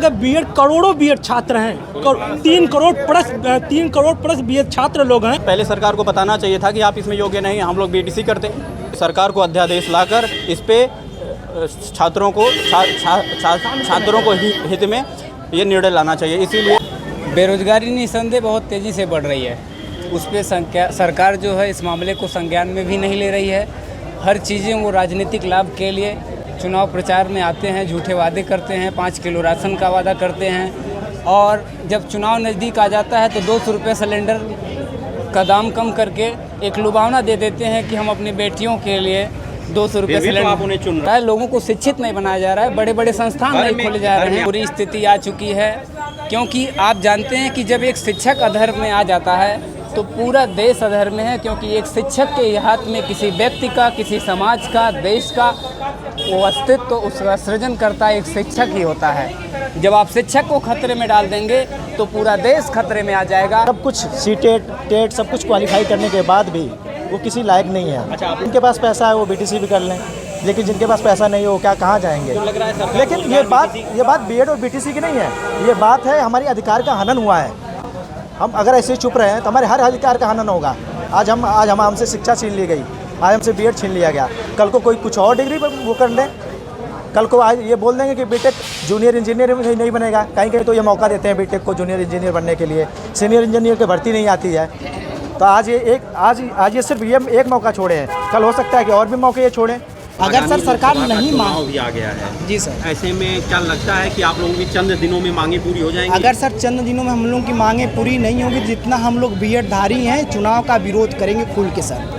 अगर बीएड करोड़ों बीएड छात्र हैं, 3 करोड़ प्लस बीएड छात्र लोग हैं। पहले सरकार को बताना चाहिए था कि आप इसमें योग्य नहीं, हम लोग बीटीसी करते। सरकार को अध्यादेश लाकर इस पे छात्रों को हित में ये निर्णय लाना चाहिए। इसीलिए बेरोजगारी निस्संदेह बहुत तेज़ी से बढ़ रही है। उस पर सरकार जो है इस मामले को संज्ञान में भी नहीं ले रही है। हर चीज़ें वो राजनीतिक लाभ के लिए चुनाव प्रचार में आते हैं, झूठे वादे करते हैं, 5 किलो राशन का वादा करते हैं और जब चुनाव नज़दीक आ जाता है तो 200 रुपये सिलेंडर का दाम कम करके एक लुभावना दे देते हैं कि हम अपनी बेटियों के लिए 200 रुपये सिलेंडर उन्हें चुन रहा है। लोगों को शिक्षित नहीं बनाया जा रहा है, बड़े बड़े संस्थान नहीं खोले जा रहे हैं। बुरी स्थिति आ चुकी है क्योंकि आप जानते हैं कि जब एक शिक्षक अधर्म में आ जाता है तो पूरा देश अधर्म में है, क्योंकि एक शिक्षक के हाथ में किसी व्यक्ति का, किसी समाज का, देश का वो अस्तित्व तो उसका सृजन करता एक शिक्षक ही होता है। जब आप शिक्षक को खतरे में डाल देंगे तो पूरा देश खतरे में आ जाएगा। सब कुछ सीटेट टेट सब कुछ क्वालिफाई करने के बाद भी वो किसी लायक नहीं है। अच्छा, जिनके पास पैसा है वो बीटीसी भी कर लें, लेकिन जिनके पास पैसा नहीं है वो क्या कहाँ जाएंगे। लग रहा है लेकिन ये बात बीएड और बीटीसी की नहीं है, ये बात है हमारी अधिकार का हनन हुआ है। हम अगर ऐसे चुप रहे हैं तो हमारे हर अधिकार का हनन होगा। आज हमसे शिक्षा छीन ली गई, आज हमसे बीएड छीन लिया गया, कल को कोई कुछ और डिग्री वो कर ले, कल को आज ये बोल देंगे कि बीटेक जूनियर इंजीनियर नहीं बनेगा। कहीं तो ये मौका देते हैं बीटेक को जूनियर इंजीनियर बनने के लिए, सीनियर इंजीनियर की भर्ती नहीं आती है। तो आज ये सिर्फ ये एक मौका छोड़े हैं, कल हो सकता है कि और भी मौके ये छोड़ें। अगर सर सरकार नहीं चुनाव भी आ गया है जी सर, ऐसे में क्या लगता है कि आप लोगों की चंद दिनों में मांगे पूरी हो जाएंगी? अगर सर चंद दिनों में हम लोगों की मांगे पूरी नहीं होगी, जितना हम लोग बीएड धारी हैं चुनाव का विरोध करेंगे खुल के सर।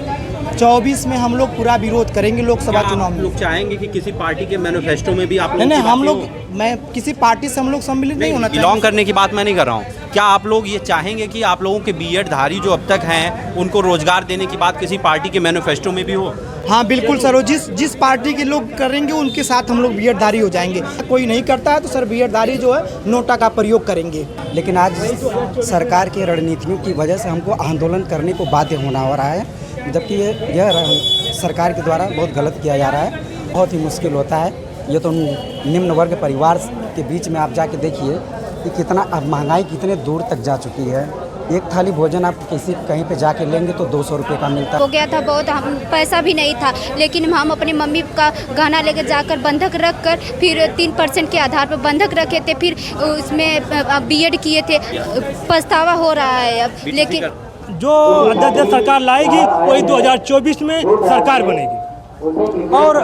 24 में हम लोग पूरा विरोध करेंगे लोकसभा चुनाव में। लोग चाहेंगे कि किसी पार्टी के मैनिफेस्टो में भी आप लोग नहीं, हम लोग, मैं किसी पार्टी से हम लोग सम्मिलित नहीं होना चाहिए। बिलोंग करने की बात मैं नहीं कर रहा हूँ। क्या आप लोग ये चाहेंगे कि आप लोगों के बीएड धारी जो अब तक हैं उनको रोजगार देने की बात किसी पार्टी के मैनिफेस्टो में भी हो? हाँ बिल्कुल सर, वो जिस पार्टी के लोग करेंगे उनके साथ हम लोग बीएड धारी हो जाएंगे। कोई नहीं करता है तो सर बीएड धारी जो है नोटा का प्रयोग करेंगे। लेकिन आज सरकार की रणनीतियों की वजह से हमको आंदोलन करने को बाध्य होना हो रहा है, जबकि यह सरकार के द्वारा बहुत गलत किया जा रहा है। बहुत ही मुश्किल होता है। ये तो निम्न वर्ग परिवार के बीच में आप जाके देखिए कि कितना अब महंगाई कितने दूर तक जा चुकी है। एक थाली भोजन आप कहीं पे जाके लेंगे तो 200 रुपये का मिलता हो गया था। बहुत हम पैसा भी नहीं था, लेकिन हम अपनी मम्मी का गहना लेकर जाकर बंधक रख कर फिर 3% के आधार पर बंधक रखे थे, फिर उसमें बीएड किए थे। पछतावा हो रहा है अब। लेकिन जो अध्यादेश सरकार लाएगी वही 2024 में सरकार बनेगी। और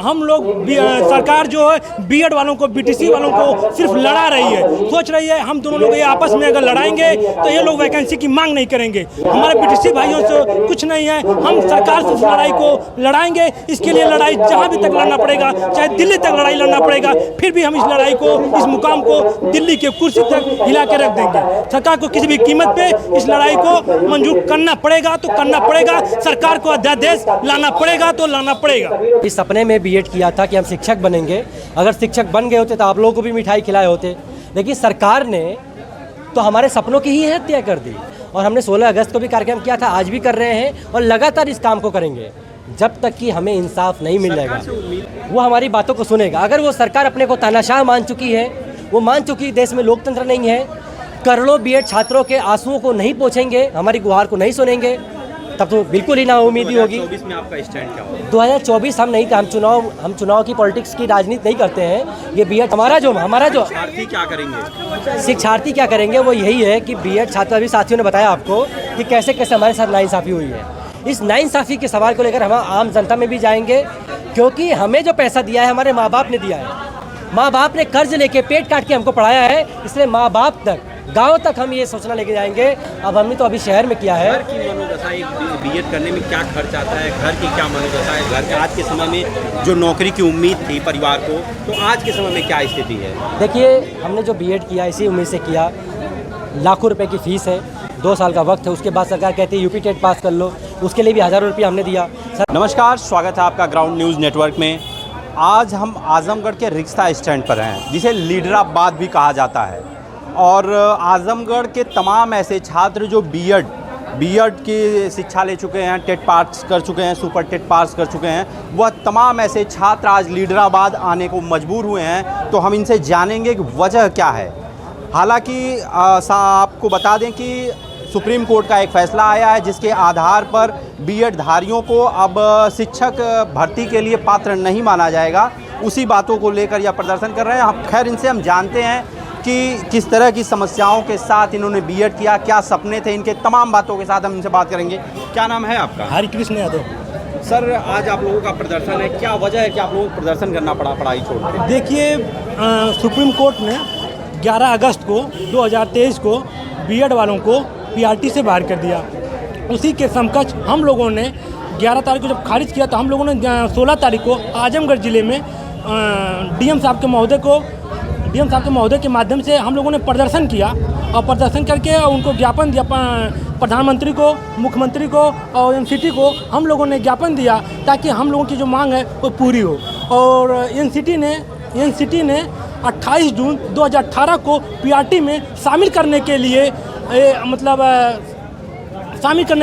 हम लोग सरकार जो है बीएड वालों को, बीटीसी वालों को सिर्फ लड़ा रही है, सोच रही है हम दोनों लोग ये आपस में अगर लड़ाएंगे तो ये लोग वैकेंसी की मांग नहीं करेंगे। हमारे बीटीसी भाइयों से कुछ नहीं है, हम सरकार से इस लड़ाई को लड़ाएंगे। इसके लिए लड़ाई जहाँ भी तक लड़ना पड़ेगा, चाहे दिल्ली तक लड़ाई लड़ना पड़ेगा, फिर भी हम इस लड़ाई को, इस मुकाम को दिल्ली के कुर्सी तक हिला के रख देंगे। सरकार को किसी भी कीमत पे इस लड़ाई को मंजूर करना पड़ेगा तो करना पड़ेगा। सरकार को अध्यादेश लाना पड़ेगा तो लाना पड़ेगा। इस सपने में बीएड किया था कि हम शिक्षक बनेंगे। अगर शिक्षक बन गए होते तो आप लोगों को भी मिठाई खिलाए होते, लेकिन सरकार ने तो हमारे सपनों की ही हत्या कर दी। और हमने 16 अगस्त को भी कार्यक्रम किया था, आज भी कर रहे हैं और लगातार इस काम को करेंगे जब तक कि हमें इंसाफ नहीं मिल जाएगा। वो हमारी बातों को सुनेगा। अगर वो सरकार अपने को तानाशाह मान चुकी है, वो मान चुकी देश में लोकतंत्र नहीं है, करोड़ों बीएड छात्रों के आंसुओं को नहीं पोंछेंगे, हमारी गुहार को नहीं सुनेंगे, तब तो बिल्कुल ही नाउम्मीदी होगी। 2024 में आपका स्टैंड क्या होगा? 2024 हम नहीं, हम चुनाव की पॉलिटिक्स की राजनीति नहीं करते हैं। ये बीएड हमारा जो शिक्षार्थी क्या करेंगे? शिक्षार्थी क्या करेंगे वो यही है कि बीएड छात्र, अभी साथियों ने बताया आपको कि कैसे कैसे हमारे साथ नाइंसाफ़ी हुई है। इस नाइंसाफ़ी के सवाल को लेकर हम आम जनता में भी जाएंगे, क्योंकि हमें जो पैसा दिया है हमारे माँ बाप ने दिया है। माँ बाप ने कर्ज लेके पेट काट के हमको पढ़ाया है, इसलिए माँ बाप तक, गांव तक हम ये सोचना लेके जाएंगे। अब हमने तो अभी शहर में किया है। घर की मनोदशा, एक बीएड करने में क्या खर्च आता है, घर की क्या मनोदशा है, घर के आज के समय में जो नौकरी की उम्मीद थी परिवार को, तो आज के समय में क्या स्थिति है? देखिए, हमने जो बीएड किया इसी उम्मीद से किया। लाखों रुपए की फीस है, 2 साल का वक्त है, उसके बाद सरकार कहती है यूपी टेट पास कर लो, उसके लिए भी हज़ारों रुपये हमने दिया। नमस्कार, स्वागत है आपका ग्राउंड न्यूज़ नेटवर्क में। आज हम आजमगढ़ के रिक्शा स्टैंड पर हैं, जिसे लीडराबाद भी कहा जाता है। और आजमगढ़ के तमाम ऐसे छात्र जो बीएड बीएड की शिक्षा ले चुके हैं, टेट पास कर चुके हैं, सुपर टेट पास कर चुके हैं, वह तमाम ऐसे छात्र आज लीडराबाद आने को मजबूर हुए हैं। तो हम इनसे जानेंगे कि वजह क्या है। हालांकि आपको बता दें कि सुप्रीम कोर्ट का एक फ़ैसला आया है जिसके आधार पर बीएड धारियों को अब शिक्षक भर्ती के लिए पात्र नहीं माना जाएगा। उसी बातों को लेकर यह प्रदर्शन कर रहे हैं। हम खैर इनसे हम जानते हैं कि किस तरह की समस्याओं के साथ इन्होंने बीएड किया, क्या सपने थे इनके, तमाम बातों के साथ हम इनसे बात करेंगे। क्या नाम है आपका? हरि कृष्ण यादव। सर, आज आप लोगों का प्रदर्शन है, क्या वजह है कि आप लोगों को प्रदर्शन करना पड़ा पढ़ाई छोड़ के? देखिए, सुप्रीम कोर्ट ने 11 अगस्त को 2023 को बीएड वालों को पीआरटी से बाहर कर दिया। उसी के समकक्ष हम लोगों ने 11 तारीख को जब खारिज किया तो हम लोगों ने 16 तारीख को आजमगढ़ ज़िले में डीएम साहब के महोदय के माध्यम से हम लोगों ने प्रदर्शन किया और प्रदर्शन करके उनको ज्ञापन दिया, प्रधानमंत्री को, मुख्यमंत्री को और एनसीटी को हम लोगों ने ज्ञापन दिया ताकि हम लोगों की जो मांग है वो पूरी हो। और एनसीटी ने 28 जून 2018 को पीआरटी में शामिल करने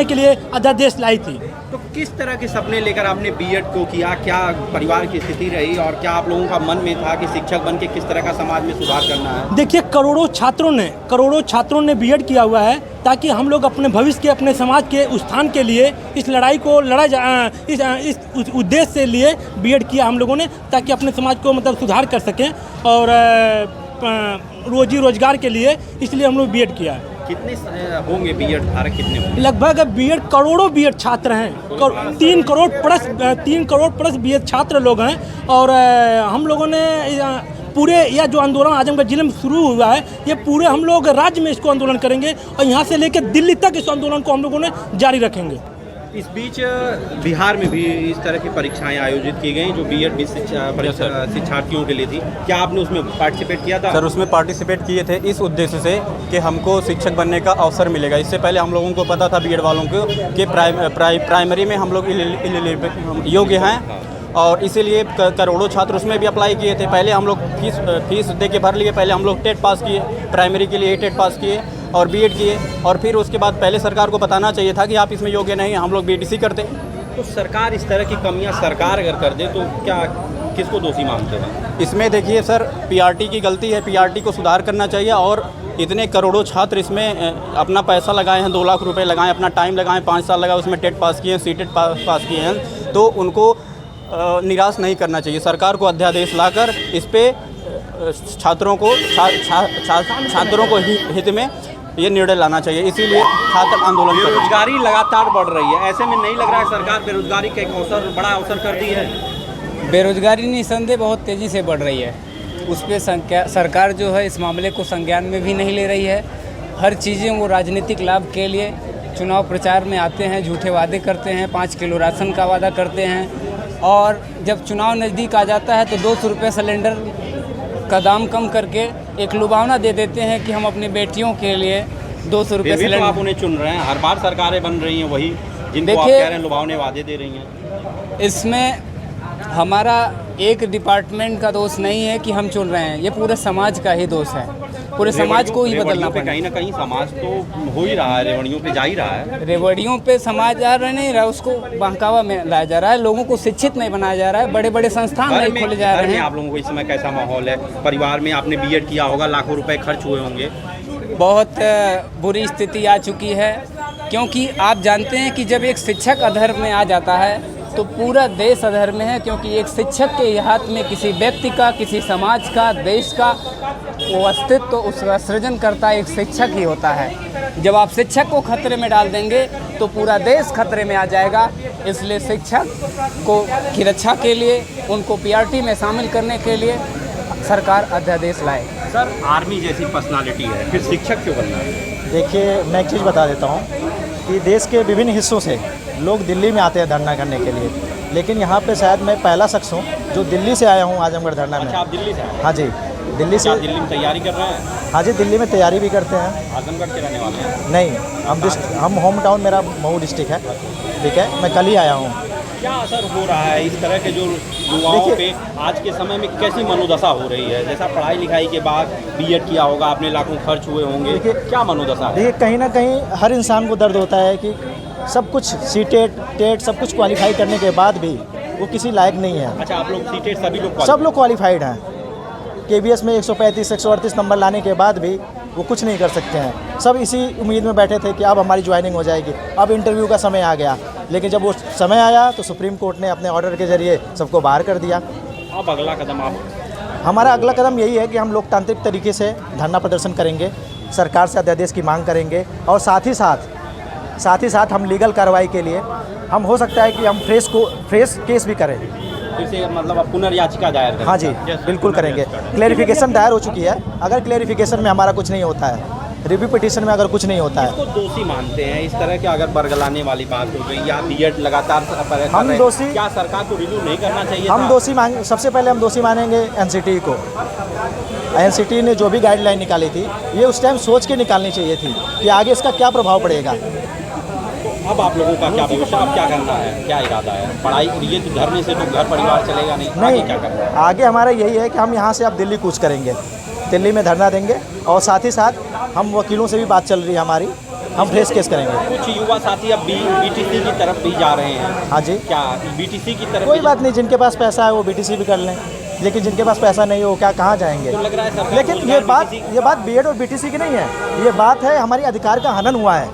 के लिए अध्यादेश लाई थी। तो किस तरह के सपने लेकर आपने बीएड को किया? क्या परिवार की स्थिति रही और क्या आप लोगों का मन में था कि शिक्षक बन के किस तरह का समाज में सुधार करना है? देखिए, करोड़ों छात्रों ने बीएड किया हुआ है ताकि हम लोग अपने भविष्य के, अपने समाज के उत्थान के लिए इस लड़ाई को इस उद्देश्य से लिए बीएड किया हम लोगों ने, ताकि अपने समाज को सुधार कर सकें और रोजी रोजगार के लिए, इसलिए हम लोग बीएड किया है। कितने होंगे बीएड धारक, कितने होंगे? लगभग करोड़ों बीएड छात्र हैं, 3 करोड़ प्लस बीएड छात्र लोग हैं। और हम लोगों ने पूरे यह जो आंदोलन आजमगढ़ जिले में शुरू हुआ है, ये पूरे हम लोग राज्य में इसको आंदोलन करेंगे और यहाँ से लेकर दिल्ली तक इस आंदोलन को हम लोगों ने जारी रखेंगे। इस बीच बिहार में भी इस तरह की परीक्षाएं आयोजित की गई जो बीएड शिक्षार्थियों के लिए थी। क्या आपने उसमें पार्टिसिपेट किया था? सर, उसमें पार्टिसिपेट किए थे इस उद्देश्य से कि हमको शिक्षक बनने का अवसर मिलेगा। इससे पहले हम लोगों को पता था बीएड वालों को कि प्राइमरी में हम लोग योग्य हैं और इसीलिए करोड़ों छात्र उसमें भी अप्लाई किए थे। पहले हम लोग फीस दे के भर लिए, पहले हम लोग टेट पास किए, प्राइमरी के लिए टेट पास किए और बीएड किए, और फिर उसके बाद पहले सरकार को बताना चाहिए था कि आप इसमें योग्य नहीं हैं, हम लोग बीटीसी करते। तो सरकार इस तरह की कमियां सरकार अगर कर दे तो क्या किसको दोषी मानते हैं? इसमें देखिए सर, पीआरटी की गलती है, पीआरटी को सुधार करना चाहिए। और इतने करोड़ों छात्र इसमें अपना पैसा लगाए हैं, 2 लाख रुपए लगाए, अपना टाइम लगाएं, 5 साल लगाए, उसमें टेट पास किए हैं, सीटेट पास किए हैं, तो उनको निराश नहीं करना चाहिए। सरकार को अध्यादेश लाकर इस पे छात्रों को हित में ये निर्णय लाना चाहिए। इसीलिए छात्र आंदोलन कर रहे हैं। बेरोजगारी लगातार बढ़ रही है, ऐसे में नहीं लग रहा है सरकार बेरोजगारी का एक बड़ा अवसर कर दी है? बेरोजगारी निस्संदेह बहुत तेज़ी से बढ़ रही है। उस पर सरकार जो है इस मामले को संज्ञान में भी नहीं ले रही है। हर चीज़ें वो राजनीतिक लाभ के लिए चुनाव प्रचार में आते हैं, झूठे वादे करते हैं, 5 किलो राशन का वादा करते हैं, और जब चुनाव नज़दीक आ जाता है तो 200 रुपये सिलेंडर का दाम कम करके एक लुभावना दे देते हैं कि हम अपनी बेटियों के लिए 200 रुपये सिलेंडर। तो आप उन्हें चुन रहे हैं, हर बार सरकारें बन रही हैं वही जिनको आप कह रहे हैं लुभावने वादे दे रही हैं। इसमें हमारा एक डिपार्टमेंट का दोष नहीं है कि हम चुन रहे हैं, ये पूरे समाज का ही दोष है। पूरे समाज को ही बदलना पड़ेगा। कहीं ना कहीं समाज तो हो ही रहा है, रेवड़ियों पे जा ही रहा है। रेवड़ियों पे समाज जा रहा नहीं रहा, उसको बहकावा में लाया जा रहा है, लोगों को शिक्षित नहीं बनाया जा रहा है, बड़े बड़े संस्थान नहीं खोले जा रहे हैं। आप लोगों को इस समय कैसा माहौल है? परिवार में आपने बीएड किया होगा, लाखों रुपए खर्च हुए होंगे। बहुत बुरी स्थिति आ चुकी है, क्योंकि आप जानते हैं कि जब एक शिक्षक अधर्म में आ जाता है तो पूरा देश अधर्म में है, क्योंकि एक शिक्षक के हाथ में किसी व्यक्ति का, किसी समाज का, देश का वो अस्तित्व तो उसका सृजन करता एक शिक्षक ही होता है। जब आप शिक्षक को खतरे में डाल देंगे तो पूरा देश खतरे में आ जाएगा। इसलिए शिक्षक की रक्षा के लिए, उनको पीआरटी में शामिल करने के लिए सरकार अध्यादेश लाए। सर, आर्मी जैसी पर्सनालिटी है, फिर शिक्षक क्यों बनना है? देखिए, मैं एक चीज़ बता देता हूँ कि देश के विभिन्न हिस्सों से लोग दिल्ली में आते हैं धरना करने के लिए, लेकिन यहाँ पे शायद मैं पहला शख्स हूँ जो दिल्ली से आया हूँ आजमगढ़ धरना में। अच्छा, आप दिल्ली से आए? हाँ जी, दिल्ली से। दिल्ली में तैयारी कर रहे हैं? हाँ जी, दिल्ली में तैयारी भी करते हैं। आजमगढ़ के रहने वाले हैं? नहीं, हम होम टाउन मेरा मऊ डिस्ट्रिक्ट है। ठीक है, मैं कल ही आया हूँ। क्या असर हो रहा है इस तरह के जो युवाओं पे आज के समय में कैसी मनोदशा हो रही है? जैसा पढ़ाई लिखाई के बाद बीएड किया होगा, आपने लाखों खर्च हुए होंगे, क्या मनोदशा है? देखिए कहीं ना कहीं हर इंसान को दर्द होता है कि सब कुछ सीटेट टेट सब कुछ क्वालिफाई करने के बाद भी वो किसी लायक नहीं है। अच्छा, आप लोग सीटेट सभी लोग सब लोग क्वालिफाइड हैं, केबीएस में 135 138 नंबर लाने के बाद भी वो कुछ नहीं कर सकते हैं। सब इसी उम्मीद में बैठे थे कि अब हमारी ज्वाइनिंग हो जाएगी, अब इंटरव्यू का समय आ गया, लेकिन जब वो समय आया तो सुप्रीम कोर्ट ने अपने ऑर्डर के जरिए सबको बाहर कर दिया। अब अगला कदम आप? हमारा अगला कदम यही है कि हम लोकतांत्रिक तरीके से धरना प्रदर्शन करेंगे, सरकार से अध्यादेश की मांग करेंगे और साथ ही साथ हम लीगल कार्रवाई के लिए हम हो सकता है कि हम फ्रेश केस भी करें। फिर से मतलब आप पुनर्याचिका दायर करें? हाँ जी, बिल्कुल करेंगे। क्लेरिफिकेशन दायर हो चुकी है, अगर क्लेरिफिकेशन में हमारा कुछ नहीं होता है, रिव्यू पिटीशन में अगर कुछ नहीं होता है, तो दोषी मानते हैं इस तरह के अगर बरगलाने वाली बात हो गई या बीएड लगातार हम दोषी, क्या सरकार को रिव्यू नहीं करना चाहिए? हम दोषी मांग सबसे पहले हम दोषी मानेंगे एनसीटी को। एनसीटी ने जो भी गाइडलाइन निकाली थी ये उस टाइम सोच के निकालनी चाहिए थी कि आगे इसका क्या प्रभाव पड़ेगा। अब आप लोगों का क्या भविष्य, अब क्या करना है, क्या इरादा है? पढ़ाई ये तो धरने से तो घर परिवार चलेगा नहीं, आगे क्या करना है? आगे हमारा यही है कि हम यहाँ से अब दिल्ली कूच करेंगे, दिल्ली में धरना देंगे और साथ ही साथ हम वकीलों से भी बात चल रही है हमारी, हम फ्रेश केस करेंगे। कुछ युवा साथी अब बीटीसी की तरफ भी जा रहे हैं। हाँ जी, क्या बीटीसी की तरफ? कोई बात नहीं, जिनके पास पैसा है वो बीटीसी भी कर लें, लेकिन जिनके पास पैसा नहीं हो क्या कहाँ जाएंगे? तो लग रहा है सरकार, लेकिन ये बात बीएड और बीटीसी की नहीं है, ये बात है हमारी अधिकार का हनन हुआ है।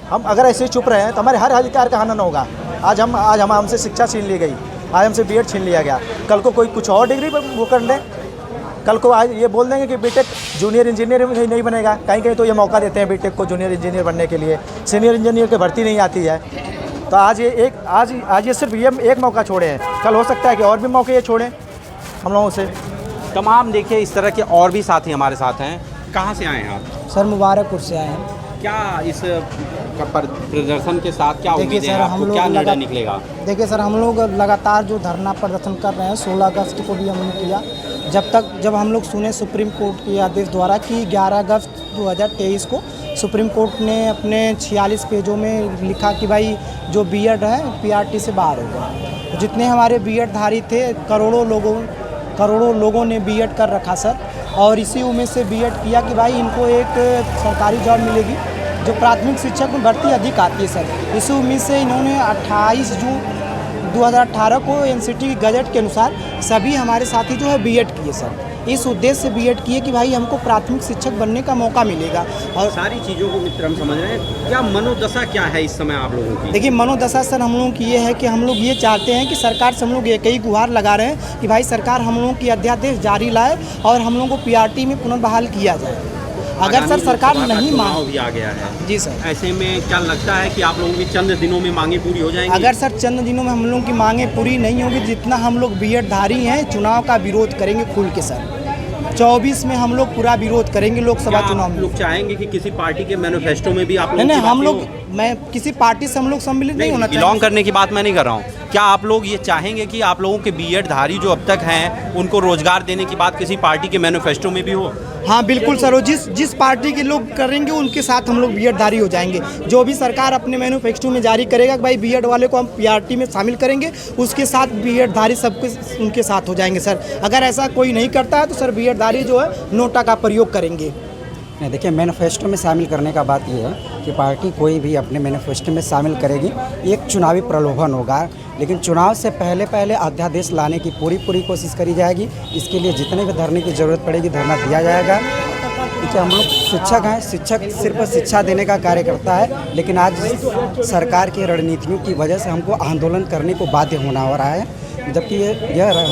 हम अगर ऐसे चुप रहे हैं तो हमारे हर अधिकार का हनन होगा। आज हमसे शिक्षा छीन ली गई, आज हमसे बीएड छीन लिया गया, कल को कोई कुछ और डिग्री वो कर लें, कल को आज ये बोल देंगे कि बीटेक जूनियर इंजीनियर नहीं बनेगा। कहीं तो ये मौका देते हैं बीटेक को जूनियर इंजीनियर बनने के लिए, सीनियर इंजीनियर की भर्ती नहीं आती है। तो आज ये सिर्फ ये एक मौका छोड़े हैं, कल हो सकता है कि और भी मौके ये छोड़ें हम लोगों से। तमाम देखिए इस तरह के और भी साथी हमारे साथ हैं। कहाँ से आए हैं आप? सर मुबारकपुर से आए हैं। क्या इस प्रदर्शन के साथ क्या उम्मीद है आपको, क्या निर्णय निकलेगा? देखिए सर, हम लोग लगातार जो धरना प्रदर्शन कर रहे हैं, 16 अगस्त को भी हमने किया, जब हम लोग सुने सुप्रीम कोर्ट के आदेश द्वारा कि 11 अगस्त 2023 को सुप्रीम कोर्ट ने अपने 46 पेजों में लिखा कि भाई जो बीएड है पीआरटी से बाहर होगा। जितने हमारे बीएड धारी थे, करोड़ों लोगों ने बीएड कर रखा सर, और इसी उम्मीद से बीएड किया कि भाई इनको एक सरकारी जॉब मिलेगी, जो प्राथमिक शिक्षक में भर्ती अधिक आती है सर। इसी उम्मीद से इन्होंने 28 जून 2018 को एनसीटी की गजट के अनुसार सभी हमारे साथी जो है बीएड किए सर। इस उद्देश्य से बीएड किए कि भाई हमको प्राथमिक शिक्षक बनने का मौका मिलेगा। और सारी चीज़ों को मित्र हम समझ रहे हैं, क्या मनोदशा क्या है इस समय आप लोगों की? देखिए मनोदशा सर हम लोगों की ये है कि हम लोग ये चाहते हैं कि सरकार से हम लोग एक ही गुहार लगा रहे हैं कि भाई सरकार हम लोगों की अध्यादेश जारी लाए और हम लोगों को पीआरटी में पुनर्बहाल किया जाए। अगर सर सरकार नहीं मान भी आ गया है जी सर, ऐसे में क्या लगता है कि आप लोगों की चंद दिनों में मांगे पूरी हो जाएंगी? अगर सर चंद दिनों में हम लोगों की मांगे पूरी नहीं होगी, जितना हम लोग बीएड धारी हैं चुनाव का विरोध करेंगे खुल के सर। 24 में हम लोग पूरा विरोध करेंगे लोकसभा चुनाव में। लोग चाहेंगे कि किसी पार्टी के मैनिफेस्टो में भी आप लोग नहीं, हम लोग मैं किसी पार्टी से हम लोग सम्मिलित नहीं होना बिलोंग करने की बात मैं नहीं कर रहा हूँ। क्या आप लोग ये चाहेंगे कि आप लोगों के बीएड धारी जो अब तक हैं उनको रोजगार देने की बात किसी पार्टी के मैनिफेस्टो में भी हो? हाँ बिल्कुल सर, जिस पार्टी के लोग करेंगे उनके साथ हम लोग बीएड धारी हो जाएंगे। जो भी सरकार अपने मैनिफेस्टो में जारी करेगा कि भाई बीएड वाले को हम पीआरटी में शामिल करेंगे, उसके साथ बीएड धारी सबके उनके साथ हो जाएंगे सर। अगर ऐसा कोई नहीं करता है तो सर बीएड धारी जो है नोटा का प्रयोग करेंगे। नहीं, देखिए मैनिफेस्टो में शामिल करने का बात यह है कि पार्टी कोई भी अपने मैनिफेस्टो में शामिल करेगी, एक चुनावी प्रलोभन होगा, लेकिन चुनाव से पहले अध्यादेश लाने की पूरी कोशिश करी जाएगी। इसके लिए जितने भी धरने की ज़रूरत पड़ेगी धरना दिया जाएगा। देखिए हम लोग शिक्षक हैं, शिक्षक सिर्फ शिक्षा देने का कार्य करता है, लेकिन आज सरकार की रणनीतियों की वजह से हमको आंदोलन करने को बाध्य होना हो रहा है, जबकि यह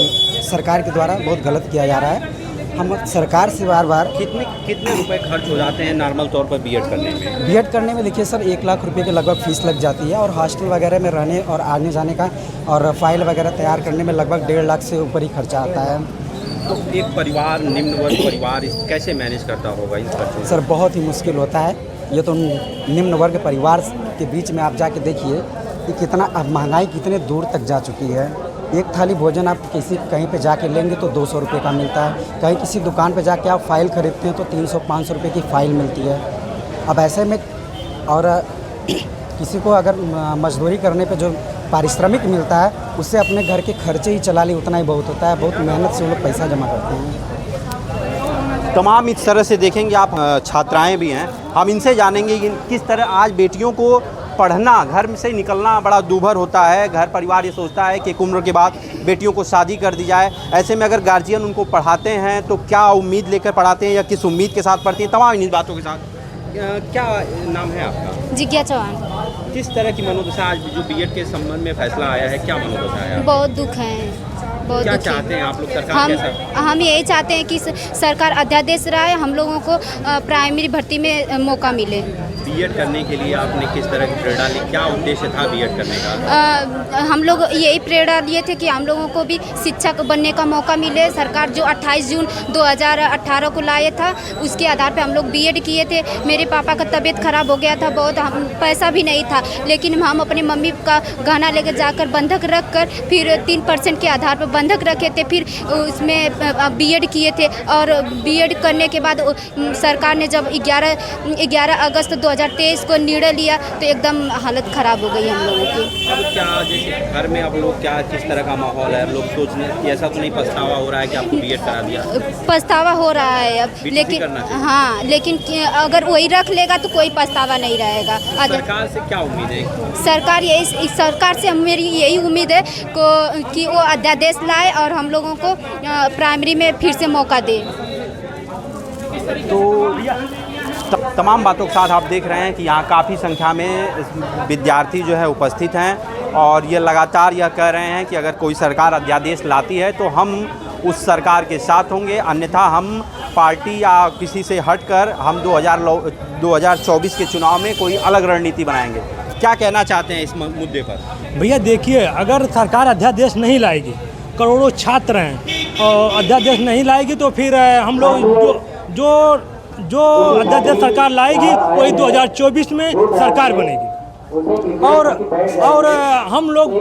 सरकार के द्वारा बहुत गलत किया जा रहा है। हम सरकार से बार कितने रुपए खर्च हो जाते हैं नॉर्मल तौर पर बीएड करने में? बीएड करने में देखिए सर 1 लाख रुपए के लगभग फीस लग जाती है, और हॉस्टल वगैरह में रहने और आने जाने का और फाइल वगैरह तैयार करने में लगभग 1.5 लाख से ऊपर ही खर्चा आता है। तो एक परिवार, निम्न वर्ग परिवार कैसे मैनेज करता होगा इस खर्चों? सर बहुत ही मुश्किल होता है। ये तो निम्न वर्ग परिवार के बीच में आप जाके देखिए कि कितना महंगाई कितने दूर तक जा चुकी है। एक थाली भोजन आप कहीं पे जाके लेंगे तो 200 रुपये का मिलता है, कहीं किसी दुकान पे जाके आप फाइल खरीदते हैं तो 300-500 रुपये की फ़ाइल मिलती है। अब ऐसे में और किसी को अगर मजदूरी करने पे जो पारिश्रमिक मिलता है उससे अपने घर के खर्चे ही चला ले उतना ही बहुत होता है। बहुत मेहनत से वो लोग पैसा जमा करते हैं। तमाम इस तरह से देखेंगे आप छात्राएं भी हैं, हम इनसे जानेंगे कि किस तरह आज बेटियों को पढ़ना, घर से निकलना बड़ा दूभर होता है। घर परिवार ये सोचता है कि एक उम्र के बाद बेटियों को शादी कर दी जाए। ऐसे में अगर गार्जियन उनको पढ़ाते हैं तो क्या उम्मीद लेकर पढ़ाते हैं या किस उम्मीद के साथ पढ़ती हैं, तमाम इन बातों के साथ। क्या नाम है आपका? जिज्ञा चौहान। किस तरह की मनोदशा आज जो बीएड के संबंध में फैसला आया है, क्या मनोदशा है? बहुत दुख है, बहुत क्या दुख है। चाहते हैं आप लोग, सरकार कैसा? हम यही चाहते हैं कि सरकार अध्यादेश लाए, हम लोगों को प्राइमरी भर्ती में मौका मिले। बीएड करने के लिए आपने किस तरह की प्रेरणा ली, क्या उद्देश्य था बीएड करने का? हम लोग यही प्रेरणा लिए थे कि हम लोगों को भी शिक्षक बनने का मौका मिले। सरकार जो 28 जून 2018 को लाया था उसके आधार पे हम लोग बीएड किए थे। मेरे पापा का तबीयत खराब हो गया था बहुत, हम पैसा भी नहीं था, लेकिन हम अपने मम्मी का गहना लेकर जाकर बंधक रख कर फिर 3% के आधार पर बंधक रखे थे, फिर उसमें बीएड किए थे। और बीएड करने के बाद सरकार ने जब 11 अगस्त 2023 को निर्णय लिया तो एकदम हालत ख़राब हो गई हम लोगों की। अब क्या जैसे घर में अब लोग क्या किस तरह का माहौल है? लोग सोचने कि ऐसा तो नहीं पछतावा हो रहा है कि आपको बीएड करा दिया? पछतावा हो रहा है अब, लेकिन हाँ, लेकिन अगर वही रख लेगा तो कोई पछतावा नहीं रहेगा। सरकार से क्या उम्मीद है? सरकार से मेरी यही उम्मीद है कि वो अध्यादेश लाए और हम लोगों को प्राइमरी में फिर से मौका दे। तो तमाम बातों के साथ आप देख रहे हैं कि यहाँ काफ़ी संख्या में विद्यार्थी जो है उपस्थित हैं और ये लगातार यह कह रहे हैं कि अगर कोई सरकार अध्यादेश लाती है तो हम उस सरकार के साथ होंगे, अन्यथा हम पार्टी या किसी से हटकर हम 2024 के चुनाव में कोई अलग रणनीति बनाएंगे। क्या कहना चाहते हैं इस मुद्दे पर? भैया देखिए, अगर सरकार अध्यादेश नहीं लाएगी, करोड़ों छात्र हैं और अध्यादेश नहीं लाएगी तो फिर हम लोग जो अध्यादेश सरकार लाएगी वही 2024 में सरकार बनेगी। और हम लोग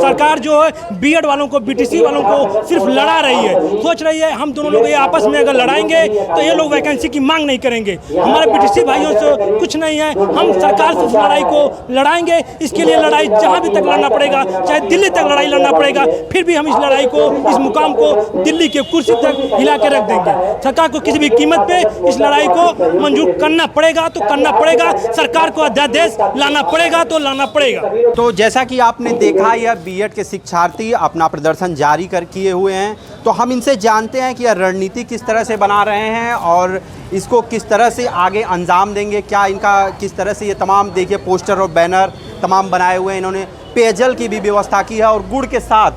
सरकार जो है बीएड वालों को, बीटीसी वालों को सिर्फ लड़ा रही है, सोच रही है हम दोनों लोग ये आपस में अगर लड़ाएंगे तो ये लोग वैकेंसी की मांग नहीं करेंगे। हमारे बीटीसी भाइयों से कुछ नहीं है, हम सरकार से इस लड़ाई को लड़ाएंगे। इसके लिए लड़ाई जहाँ भी तक लड़ना पड़ेगा, चाहे दिल्ली तक लड़ाई लड़ना पड़ेगा, फिर भी हम इस लड़ाई को, इस मुकाम को दिल्ली के कुर्सी तक हिला के रख देंगे। सरकार को किसी भी कीमत पे इस लड़ाई को मंजूर करना पड़ेगा तो करना पड़ेगा, सरकार को अध्यादेश लाना पड़ेगा तो लाना पड़ेगा। तो जैसा कि आपने देखा, यह बीएड के शिक्षार्थी अपना प्रदर्शन जारी किए हुए हैं। तो हम इनसे जानते हैं कि यह रणनीति किस तरह से बना रहे हैं और इसको किस तरह से आगे अंजाम देंगे। क्या इनका किस तरह से ये तमाम देखिए पोस्टर और बैनर तमाम बनाए हुए हैं। इन्होंने पेयजल की भी व्यवस्था की है और गुड़ के साथ,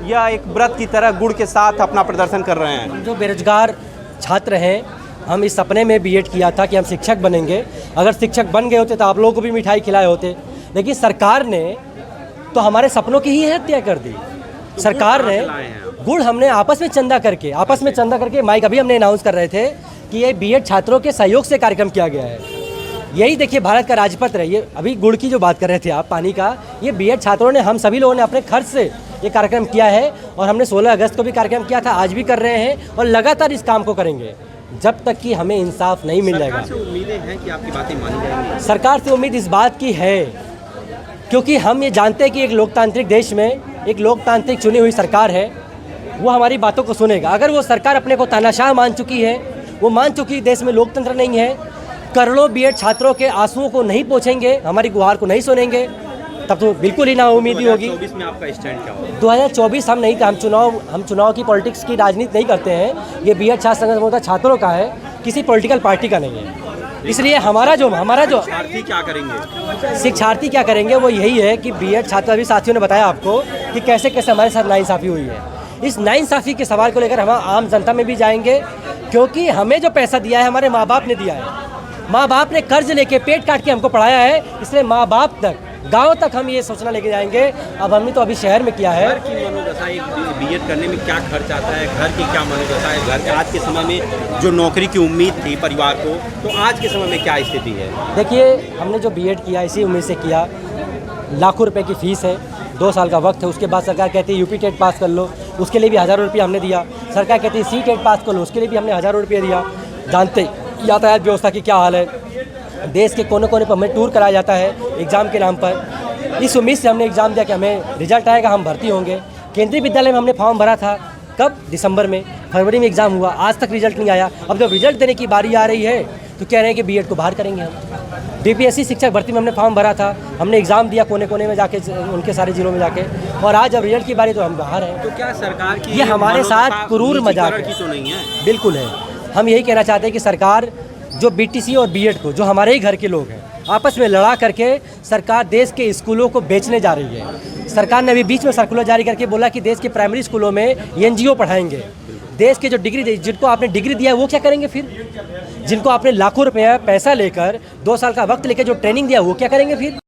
यह एक व्रत की तरह गुड़ के साथ अपना प्रदर्शन कर रहे हैं। जो बेरोजगार छात्र हैं, हम इस सपने में बीएड किया था कि हम शिक्षक बनेंगे। अगर शिक्षक बन गए होते तो आप लोगों को भी मिठाई खिलाए होते, लेकिन सरकार ने तो हमारे सपनों की ही हत्या कर दी। सरकार ने गुड़ हमने आपस में चंदा करके माइक अभी हमने अनाउंस कर रहे थे कि ये बीएड छात्रों के सहयोग से कार्यक्रम किया गया है। यही देखिए भारत का राजपत्र है। ये अभी गुड़ की जो बात कर रहे थे आप, पानी का, ये बीएड छात्रों ने, हम सभी लोगों ने अपने खर्च से ये कार्यक्रम किया है और हमने 16 अगस्त को भी कार्यक्रम किया था, आज भी कर रहे हैं और लगातार इस काम को करेंगे जब तक कि हमें इंसाफ नहीं मिल जाएगा। सरकार से उम्मीदें हैं कि आपकी बातें मानी जाएंगी? सरकार से उम्मीद इस बात की है क्योंकि हम ये जानते हैं कि एक लोकतांत्रिक देश में एक लोकतांत्रिक चुनी हुई सरकार है, वो हमारी बातों को सुनेगा। अगर वो सरकार अपने को तानाशाह मान चुकी है, वो मान चुकी देश में लोकतंत्र नहीं है, करोड़ों बीएड छात्रों के आंसुओं को नहीं पहुँचेंगे, हमारी गुहार को नहीं सुनेंगे, तब तो बिल्कुल ही नाउम्मीदी होगी। 2024 में आपका स्टैंड क्या होगा? 2024 हम चुनाव की पॉलिटिक्स की राजनीति नहीं करते हैं। ये बीएड छात्र संगठन छात्रों का है, किसी पॉलिटिकल पार्टी का नहीं है। इसलिए हमारा जो शिक्षार्थी क्या करेंगे? शिक्षार्थी क्या करेंगे वो यही है कि बीएड छात्र, अभी साथियों ने बताया आपको कि कैसे कैसे हमारे साथ नाइंसाफ़ी हुई है। इस नाइंसाफ़ी के सवाल को लेकर हम आम जनता में भी जाएंगे, क्योंकि हमें जो पैसा दिया है हमारे माँ बाप ने दिया है। माँ बाप ने कर्ज लेके पेट काट के हमको पढ़ाया है, इसलिए माँ बाप तक, गांव तक हम ये सोचना लेके जाएंगे। अब हमने तो अभी शहर में किया है। घर की मनोदशा, एक बीएड करने में क्या खर्च आता है, घर की क्या मनोदशा है, घर के आज के समय में जो नौकरी की उम्मीद थी परिवार को, तो आज के समय में क्या स्थिति है? देखिए, हमने जो बीएड किया इसी उम्मीद से किया। लाखों रुपए की फ़ीस है, 2 साल का वक्त है। उसके बाद सरकार कहती है यूपी टेट पास कर लो, उसके लिए भी हज़ारों रुपये हमने दिया। सरकार कहती है सी टेट पास कर लो, उसके लिए भी हमने हज़ारों रुपये दिया। जानते यातायात व्यवस्था की क्या हाल है, देश के कोने कोने पर हमें टूर कराया जाता है एग्ज़ाम के नाम पर। इस उम्मीद से हमने एग्ज़ाम दिया कि हमें रिजल्ट आएगा, हम भर्ती होंगे। केंद्रीय विद्यालय में हमने फॉर्म भरा था, कब? दिसंबर में, फरवरी में एग्ज़ाम हुआ, आज तक रिजल्ट नहीं आया। अब जब रिजल्ट देने की बारी आ रही है तो कह रहे हैं कि बीएड को बाहर करेंगे हम। बीपीएससी शिक्षक भर्ती में हमने फॉर्म भरा था, हमने एग्ज़ाम दिया कोने कोने में जाके, उनके सारे जिलों में जाके, और आज जब रिजल्ट की बारी तो हम बाहर हैं। तो क्या सरकार की ये हमारे साथ क्रूर मजाक की तो नहीं है? बिल्कुल है। हम यही कहना चाहते हैं कि सरकार जो बीटीसी और बीएड को, जो हमारे ही घर के लोग हैं, आपस में लड़ा करके सरकार देश के स्कूलों को बेचने जा रही है। सरकार ने अभी बीच में सर्कुलर जारी करके बोला कि देश के प्राइमरी स्कूलों में एनजीओ पढ़ाएंगे। देश के जो डिग्री, जिनको आपने डिग्री दिया है वो क्या करेंगे फिर? जिनको आपने लाखों रुपया पैसा लेकर 2 साल का वक्त लेकर जो ट्रेनिंग दिया वो क्या करेंगे फिर?